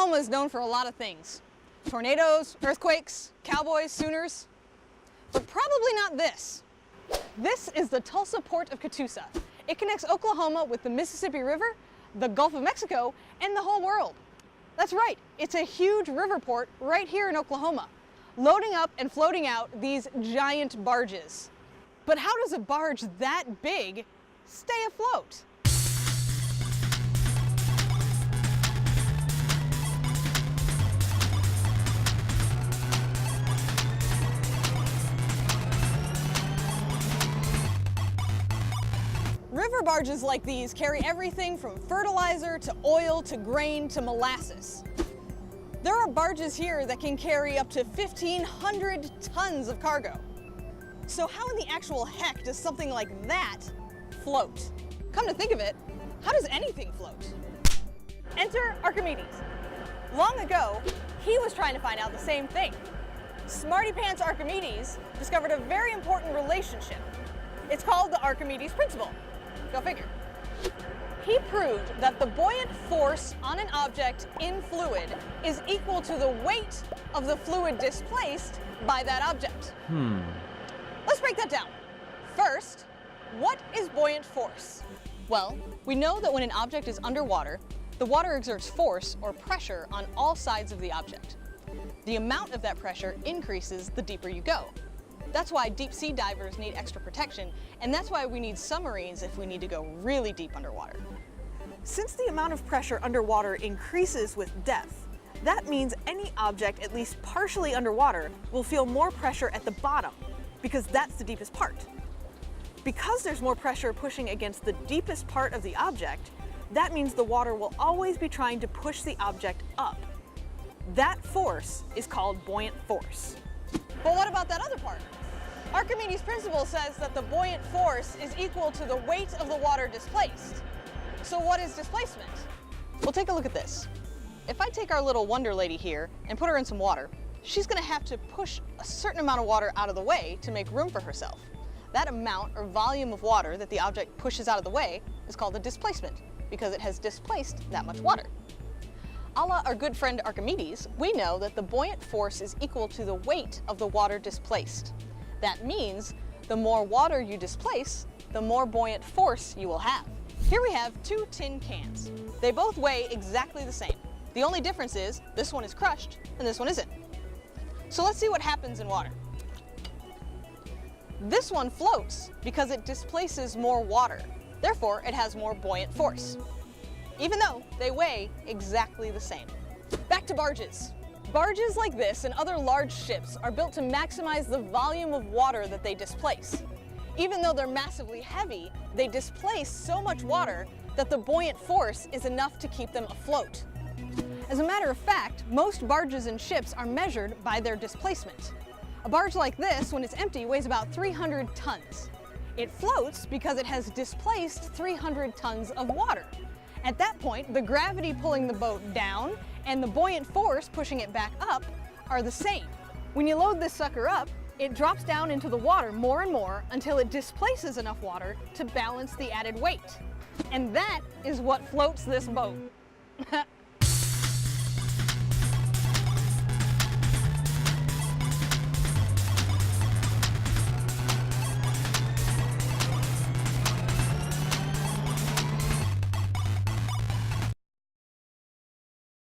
Oklahoma is known for a lot of things. Tornadoes, earthquakes, cowboys, Sooners, but probably not this. This is the Tulsa Port of Catoosa. It connects Oklahoma with the Mississippi River, the Gulf of Mexico, and the whole world. That's right, it's a huge river port right here in Oklahoma, loading up and floating out these giant barges. But how does a barge that big stay afloat? River barges like these carry everything from fertilizer to oil to grain to molasses. There are barges here that can carry up to 1,500 tons of cargo. So how in the actual heck does something like that float? Come to think of it, how does anything float? Enter Archimedes. Long ago, he was trying to find out the same thing. Smarty Pants Archimedes discovered a very important relationship. It's called the Archimedes principle. Go figure. He proved that the buoyant force on an object in fluid is equal to the weight of the fluid displaced by that object. Let's break that down. First, what is buoyant force? Well, we know that when an object is underwater, the water exerts force or pressure on all sides of the object. The amount of that pressure increases the deeper you go. That's why deep sea divers need extra protection, and that's why we need submarines if we need to go really deep underwater. Since the amount of pressure underwater increases with depth, that means any object at least partially underwater will feel more pressure at the bottom, because that's the deepest part. Because there's more pressure pushing against the deepest part of the object, that means the water will always be trying to push the object up. That force is called buoyant force. But what about that other part? Archimedes' principle says that the buoyant force is equal to the weight of the water displaced. So what is displacement? Well, take a look at this. If I take our little wonder lady here and put her in some water, she's going to have to push a certain amount of water out of the way to make room for herself. That amount or volume of water that the object pushes out of the way is called a displacement, because it has displaced that much water. A la our good friend Archimedes, we know that the buoyant force is equal to the weight of the water displaced. That means the more water you displace, the more buoyant force you will have. Here we have two tin cans. They both weigh exactly the same. The only difference is this one is crushed and this one isn't. So let's see what happens in water. This one floats because it displaces more water. Therefore, it has more buoyant force, even though they weigh exactly the same. Back to barges. Barges like this and other large ships are built to maximize the volume of water that they displace. Even though they're massively heavy, they displace so much water that the buoyant force is enough to keep them afloat. As a matter of fact, most barges and ships are measured by their displacement. A barge like this, when it's empty, weighs about 300 tons. It floats because it has displaced 300 tons of water. At that point, the gravity pulling the boat down and the buoyant force pushing it back up are the same. When you load this sucker up, it drops down into the water more and more until it displaces enough water to balance the added weight. And that is what floats this boat.